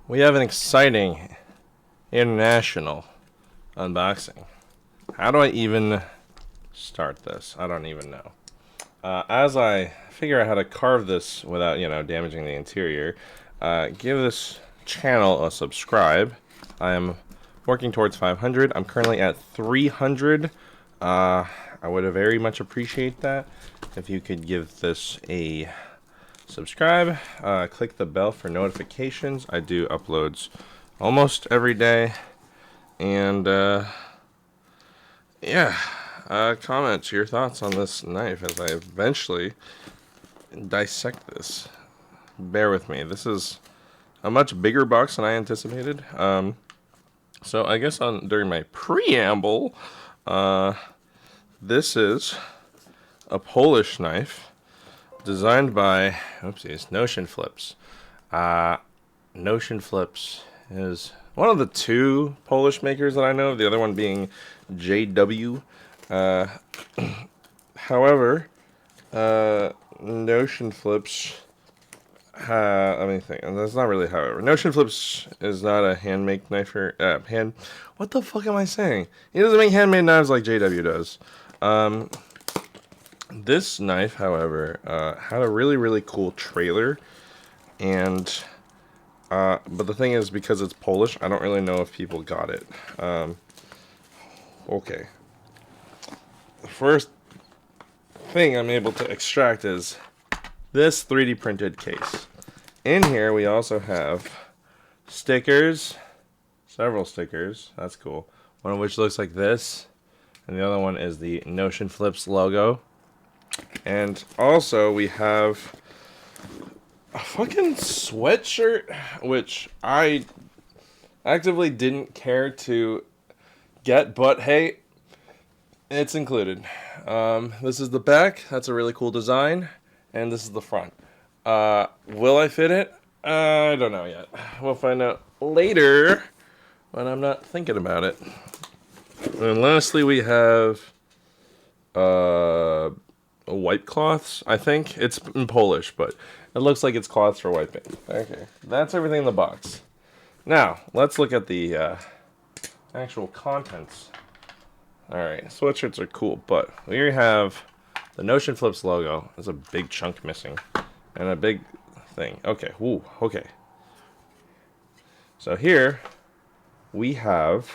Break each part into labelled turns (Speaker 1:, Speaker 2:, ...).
Speaker 1: We have an exciting international unboxing. How do I even start this? I don't even know. As I figure out how to carve this without, damaging the interior, give this channel a subscribe. I am working towards 500. I'm currently at 300. I would very much appreciate that if you could give this a subscribe. Click the bell for notifications. I do uploads almost every day. And, yeah. Comment your thoughts on this knife as I eventually dissect this. Bear with me. This is a much bigger box than I anticipated. So I guess during my preamble, this is a Polish knife designed by, oopsies, Notion Flips. Notion Flips is one of the two Polish makers that I know, the other one being JW. However, Notion Flips, let me think, that's not really however. Notion Flips is not a handmade knife, what the fuck am I saying? He doesn't make handmade knives like JW does. This knife, however, had a really, really cool trailer, and but the thing is, because it's Polish, I don't really know if people got it. Okay. The first thing I'm able to extract is this 3D printed case. In here, we also have stickers, several stickers. That's cool. One of which looks like this, and the other one is the Notion Flips logo. And also, we have a fucking sweatshirt, which I actively didn't care to get, but hey, it's included. This is the back. That's a really cool design. And this is the front. Will I fit it? I don't know yet. We'll find out later when I'm not thinking about it. And lastly, we have wipe cloths, I think. It's in Polish, but it looks like it's cloths for wiping. Okay, that's everything in the box. Now, let's look at the actual contents. Alright, sweatshirts are cool, but we have the Notion Flips logo. There's a big chunk missing. And a big thing. Okay, ooh, okay. So here, we have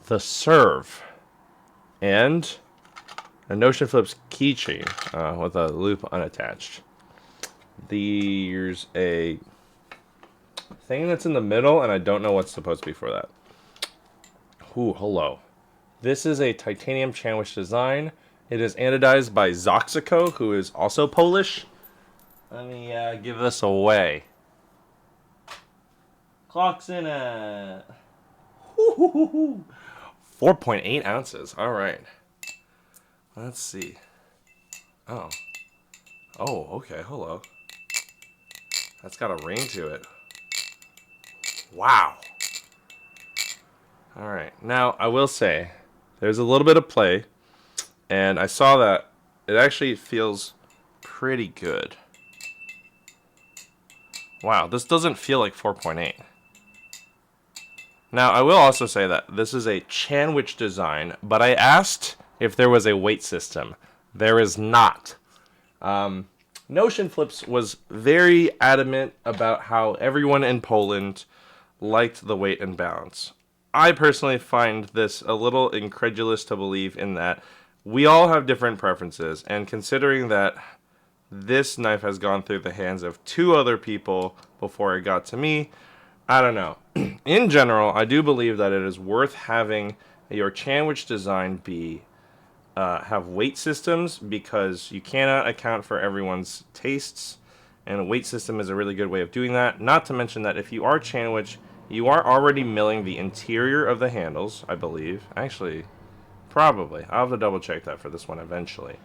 Speaker 1: the SURV. And a Notion Flips keychain with a loop unattached. There's a thing that's in the middle, and I don't know what's supposed to be for that. Ooh, hello. This is a titanium Chanwich design. It is anodized by Zoxico, who is also Polish. Let me give this away. Clock's in at 4.8 ounces. All right. Let's see. Oh. Oh, okay. Hello. That's got a ring to it. Wow. All right. Now, I will say, there's a little bit of play, and I saw that it actually feels pretty good. Wow, this doesn't feel like 4.8. Now, I will also say that this is a Chanwich design, but I asked if there was a weight system. There is not. Notion Flips was very adamant about how everyone in Poland liked the weight and balance. I personally find this a little incredulous to believe in that we all have different preferences, and considering that this knife has gone through the hands of two other people before it got to me, I don't know. In general, I do believe that it is worth having your Chanwich design have weight systems, because you cannot account for everyone's tastes, and a weight system is a really good way of doing that. Not to mention that if you are Chanwich, you are already milling the interior of the handles, I believe. Actually, probably. I'll have to double check that for this one eventually.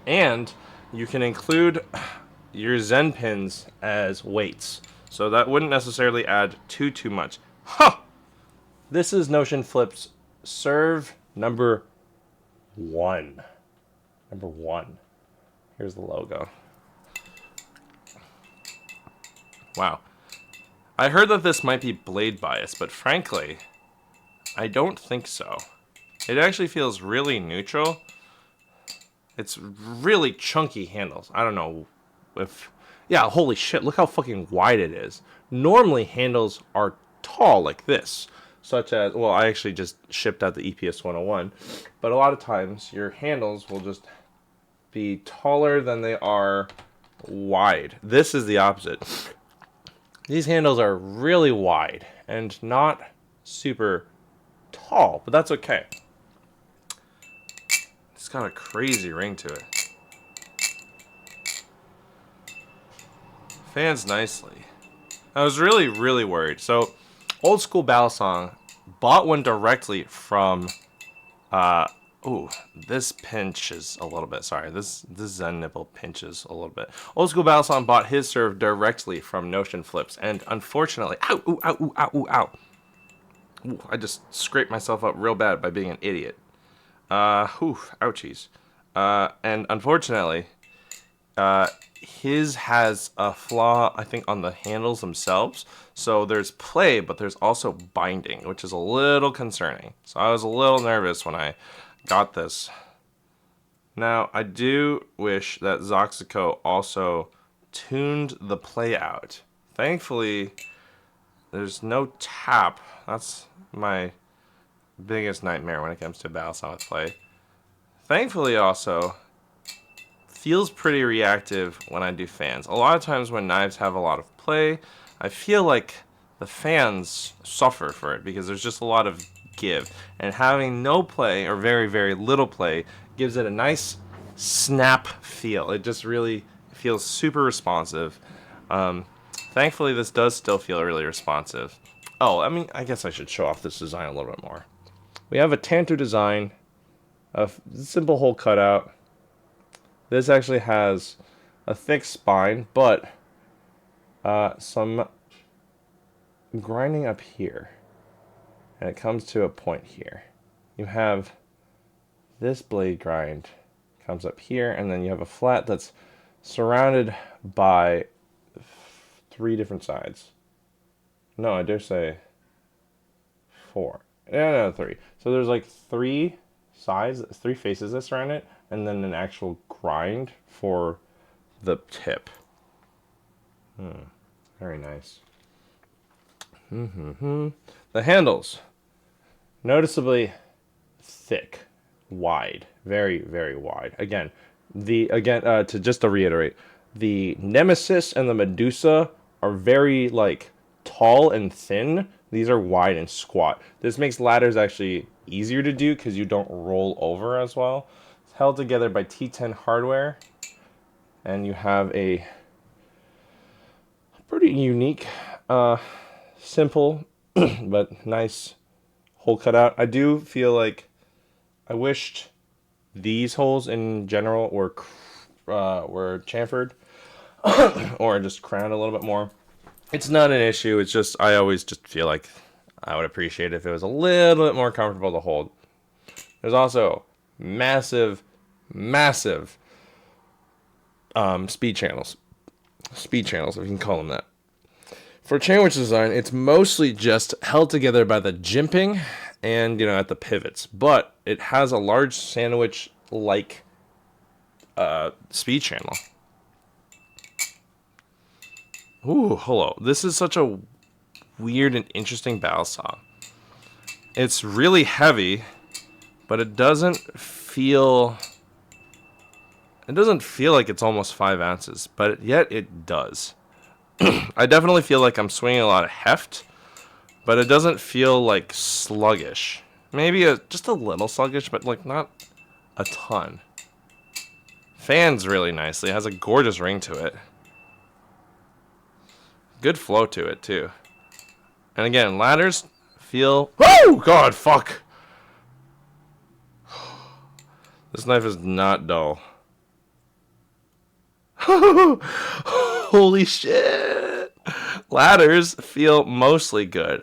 Speaker 1: And you can include your Zen pins as weights, so that wouldn't necessarily add too much. Huh! This is Notion Flips SURV number 1. Number 1. Here's the logo. Wow. I heard that this might be blade bias, but frankly, I don't think so. It actually feels really neutral. It's really chunky handles. I don't know if... Yeah, holy shit, look how fucking wide it is. Normally, handles are tall like this. Such as... Well, I actually just shipped out the EPS 101. But a lot of times, your handles will just be taller than they are wide. This is the opposite. These handles are really wide and not super tall, but that's okay. It's got a crazy ring to it. Fans nicely. I was really, really worried. So, old school Balisong bought one directly from, ooh, this pinches a little bit. Sorry, this Zen nipple pinches a little bit. Old school Balisong bought his SURV directly from Notion Flips, and unfortunately, ow, ooh, ow, ooh, ow, ooh, ow. Ooh, I just scraped myself up real bad by being an idiot. Ouchies. And unfortunately, his has a flaw, I think, on the handles themselves. So there's play, but there's also binding, which is a little concerning. So I was a little nervous when I got this. Now, I do wish that Zoxico also tuned the play out. Thankfully, there's no tap. That's my biggest nightmare when it comes to Balisong with play. Thankfully, also, feels pretty reactive when I do fans. A lot of times when knives have a lot of play, I feel like the fans suffer for it because there's just a lot of give. And having no play or very, very little play gives it a nice snap feel. It just really feels super responsive. Thankfully, this does still feel really responsive. Oh, I mean, I guess I should show off this design a little bit more. We have a Tanto design, a simple hole cutout. This actually has a thick spine, but some grinding up here. And it comes to a point here. You have this blade grind comes up here, and then you have a flat that's surrounded by 3 different sides. No, I dare say 4. No, 3. So there's like 3 sides, 3 faces that surround it, and then an actual grind for the tip. Very nice. The handles, noticeably thick, wide, very, very wide. Again, to reiterate, the Nemesis and the Medusa are very like tall and thin. These are wide and squat. This makes ladders actually easier to do because you don't roll over as well. It's held together by T10 hardware, and you have a pretty unique, simple but nice hole cutout. I do feel like I wished these holes in general were chamfered or just crowned a little bit more. It's not an issue. It's just I always just feel like I would appreciate it if it was a little bit more comfortable to hold. There's also massive speed channels. Speed channels, if you can call them that. For Chanwich design, it's mostly just held together by the jimping and, at the pivots. But it has a large sandwich-like speed channel. Ooh, hello. This is such a weird and interesting Balisong. It's really heavy, but it doesn't feel like it's almost 5 ounces, but yet it does. I definitely feel like I'm swinging a lot of heft, but it doesn't feel like sluggish. Maybe just a little sluggish, but like not a ton. Fans really nicely. It has a gorgeous ring to it. Good flow to it, too. And again, ladders feel... Oh, God, fuck! This knife is not dull. Holy shit! Ladders feel mostly good.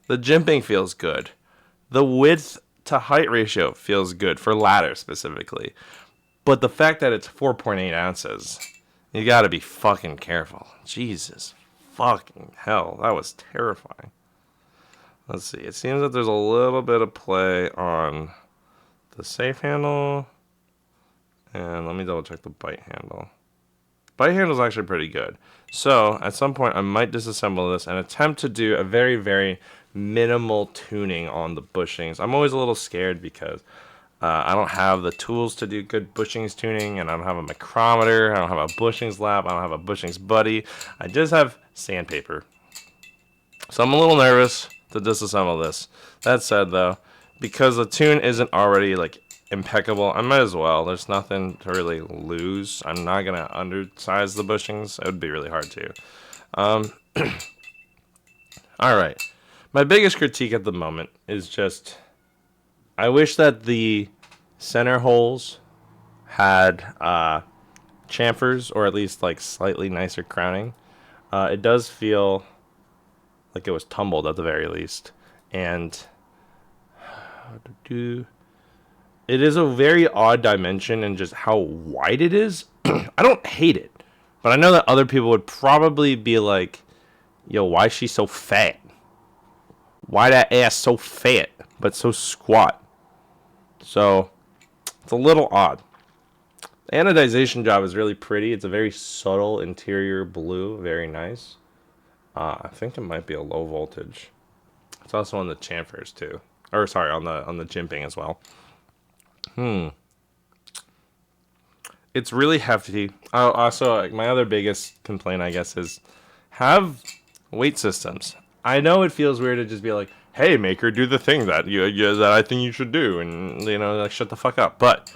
Speaker 1: The jimping feels good. The width to height ratio feels good, for ladders specifically. But the fact that it's 4.8 ounces, you gotta be fucking careful. Jesus Fucking hell, that was terrifying. Let's see. It seems that there's a little bit of play on the safe handle. And let me double check the bite handle. Bite handle is actually pretty good. So at some point I might disassemble this and attempt to do a very, very minimal tuning on the bushings. I'm always a little scared because I don't have the tools to do good bushings tuning, and I don't have a micrometer, I don't have a bushings lap, I don't have a bushings buddy. I just have sandpaper. So I'm a little nervous to disassemble this. That said though, because the tune isn't already like impeccable, I might as well. There's nothing to really lose. I'm not gonna undersize the bushings. It would be really hard to. Alright. My biggest critique at the moment is just I wish that the center holes had chamfers, or at least like slightly nicer crowning. It does feel like it was tumbled at the very least. And it is a very odd dimension and just how wide it is. I don't hate it, but I know that other people would probably be like, yo, why is she so fat? Why that ass so fat but so squat? So it's a little odd. The anodization job is really pretty. It's a very subtle interior blue, very nice. I think it might be a low voltage. It's also on the chamfers too, or sorry, on the jimping as well. It's really hefty. Also, my other biggest complaint, I guess, is have weight systems. I know it feels weird to just be like, hey, maker, do the thing that that I think you should do, and like shut the fuck up. But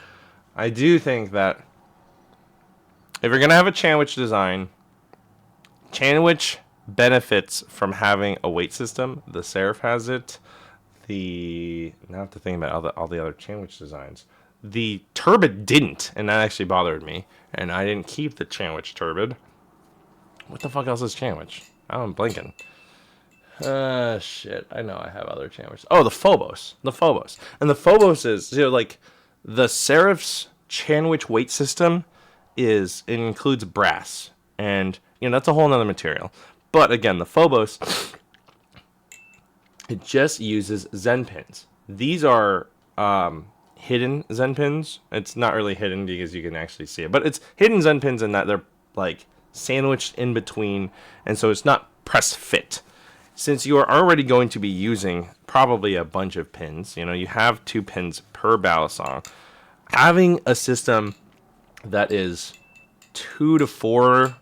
Speaker 1: I do think that if you're gonna have a Chanwich design, Chanwich benefits from having a weight system. The SURV has it. Now I have to think about all the other Chanwich designs. The Turbid didn't, and that actually bothered me. And I didn't keep the Chanwich Turbid. What the fuck else is Chanwich? I'm blinking. Shit. I know I have other Chanwich. Oh, the Phobos. The Phobos. And the Phobos is, like, the SURV's Chanwich weight system it includes brass. And, that's a whole nother material. But, again, the Phobos, it just uses Zen pins. These are hidden Zen pins. It's not really hidden because you can actually see it. But it's hidden Zen pins in that they're, like, sandwiched in between. And so it's not press fit. Since you are already going to be using probably a bunch of pins, you have 2 pins per Balisong, having a system that is 2 to 4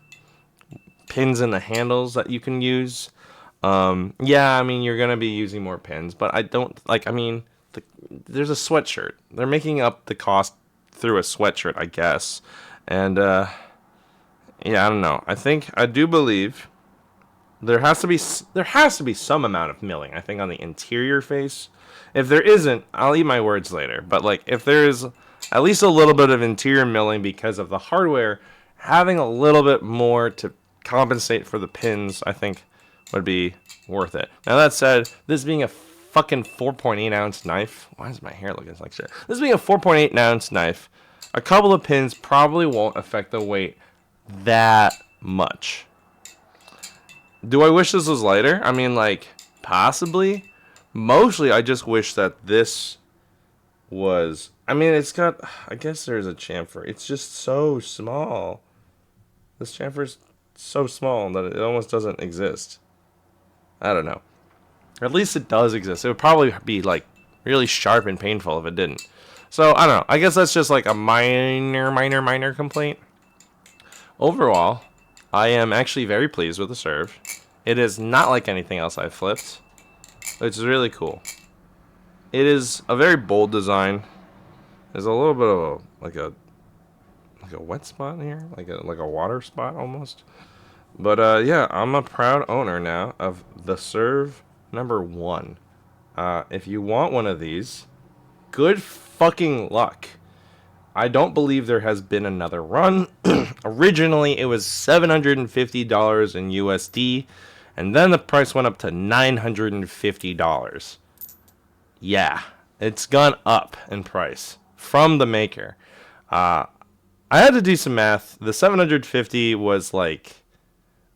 Speaker 1: pins in the handles that you can use, yeah, you're going to be using more pins, but I don't, there's a sweatshirt. They're making up the cost through a sweatshirt, I guess, and, yeah, I don't know. I do believe there has to be some amount of milling, I think, on the interior face. If there isn't, I'll eat my words later. But if there is at least a little bit of interior milling because of the hardware, having a little bit more to compensate for the pins, I think, would be worth it. Now that said, this being a fucking 4.8 ounce knife, why is my hair looking like shit? This being a 4.8 ounce knife, a couple of pins probably won't affect the weight that much. Do I wish this was lighter? Possibly. Mostly, I just wish that this was... it's got... I guess there's a chamfer. It's just so small. This chamfer's so small that it almost doesn't exist. I don't know. Or at least it does exist. It would probably be, really sharp and painful if it didn't. So, I don't know. I guess that's just, a minor complaint. Overall, I am actually very pleased with the SURV. It is not like anything else I've flipped, which is really cool. It is a very bold design. There's a little bit of a wet spot here, like a water spot almost. But yeah, I'm a proud owner now of the SURV #1. If you want one of these, good fucking luck. I don't believe there has been another run. Originally, it was $750 in USD, and then the price went up to $950. Yeah, it's gone up in price from the maker. I had to do some math. The 750 was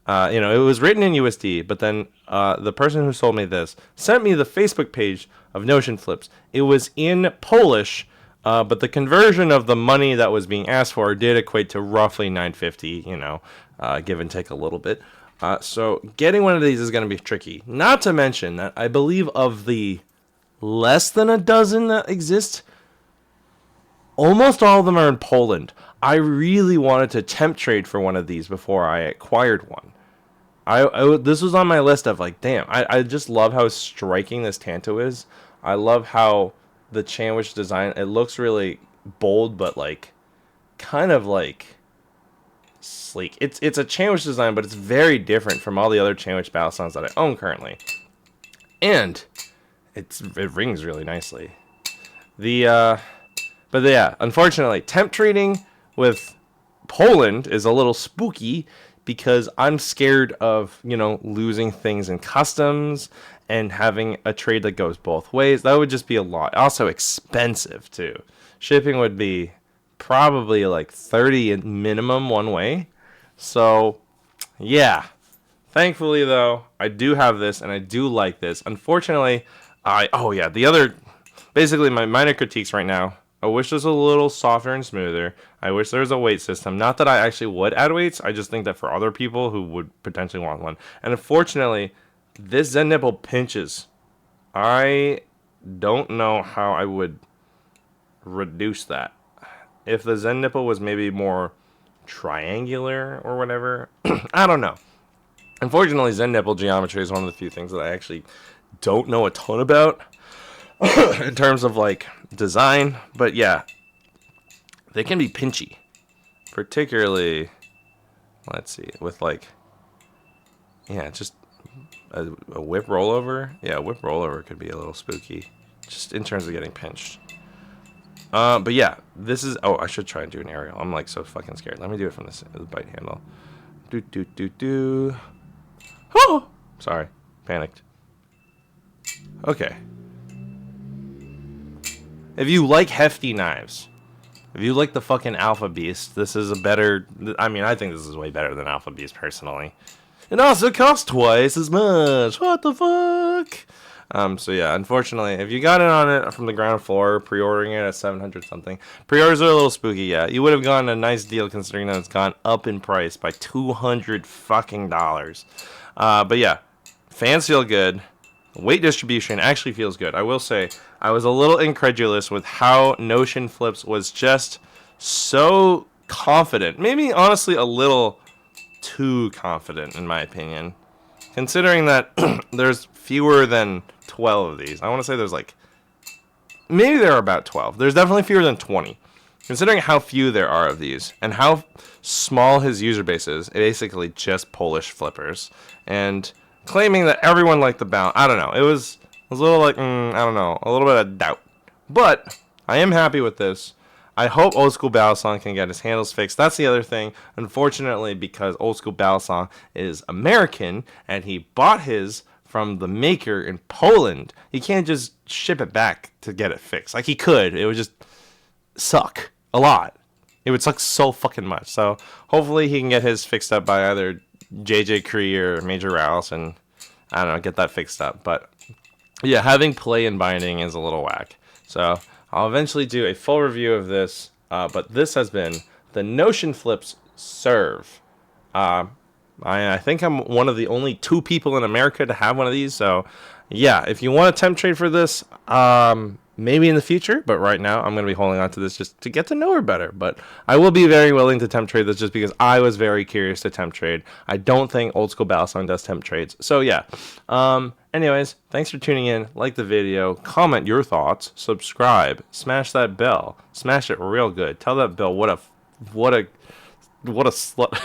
Speaker 1: It was written in USD, but then the person who sold me this sent me the Facebook page of Notion Flips. It was in Polish, but the conversion of the money that was being asked for did equate to roughly 950, give and take a little bit. So getting one of these is going to be tricky. Not to mention that I believe of the less than a dozen that exist, almost all of them are in Poland. I really wanted to temp trade for one of these before I acquired one. This was on my list of like, damn, I just love how striking this Tanto is. I love how the Chanwich design, it looks really bold, but like kind of like sleek. It's a Chanwich design, but it's very different from all the other Chanwich Balisongs that I own currently. And it rings really nicely. But yeah, unfortunately, temp trading with Poland is a little spooky because I'm scared of, losing things in customs and having a trade that goes both ways. That would just be a lot. Also expensive too. Shipping would be probably like 30 minimum one way. So, yeah. Thankfully though, I do have this and I do like this. Unfortunately, basically my minor critiques right now. I wish this was a little softer and smoother. I wish there was a weight system. Not that I actually would add weights. I just think that for other people who would potentially want one. And unfortunately, this Zen nipple pinches. I don't know how I would reduce that. If the Zen nipple was maybe more triangular or whatever. I don't know. Unfortunately, Zen nipple geometry is one of the few things that I actually don't know a ton about. In terms of like design, but yeah, they can be pinchy, particularly, let's see, with like, just a whip rollover. Yeah, a whip rollover could be a little spooky, just in terms of getting pinched. But yeah, this is, I should try and do an aerial. I'm like so fucking scared. Let me do it from the bite handle. Oh, sorry, panicked. Okay. If you like hefty knives, if you like the fucking Alpha Beast, this is a better... I think this is way better than Alpha Beast, personally. It also costs twice as much. What the fuck? So yeah, unfortunately, if you got it on it from the ground floor, pre-ordering it at 700 something, pre-orders are a little spooky, yeah. You would have gotten a nice deal considering that it's gone up in price by $200 fucking dollars. But yeah, fans feel good. Weight distribution actually feels good. I will say, I was a little incredulous with how Notion Flips was just so confident. Maybe, honestly, a little too confident, in my opinion. Considering that there's fewer than 12 of these. I want to say there's like... Maybe there are about 12. There's definitely fewer than 20. Considering how few there are of these, and how small his user base is, basically just Polish flippers. And... claiming that everyone liked the balance. I don't know. It was a little like, I don't know, a little bit of doubt. But I am happy with this. I hope Old School Balisong can get his handles fixed. That's the other thing. Unfortunately, because Old School Balisong is American and he bought his from the maker in Poland, he can't just ship it back to get it fixed. Like he could. It would just suck a lot. It would suck so fucking much. So hopefully he can get his fixed up by either JJ Cree or Major Rouse and I don't know, get that fixed up. But yeah, having play and binding is a little whack. So I'll eventually do a full review of this. But this has been the Notion Flips SURV. I think I'm one of the only 2 people in America to have one of these. So yeah, if you want to temp trade for this, maybe in the future, but right now I'm going to be holding on to this just to get to know her better. But I will be very willing to temp trade this just because I was very curious to temp trade. I don't think Old School Balisong does temp trades. So yeah. Anyways, thanks for tuning in. Like the video, comment your thoughts, subscribe, smash that bell, smash it real good. Tell that bell what a slut.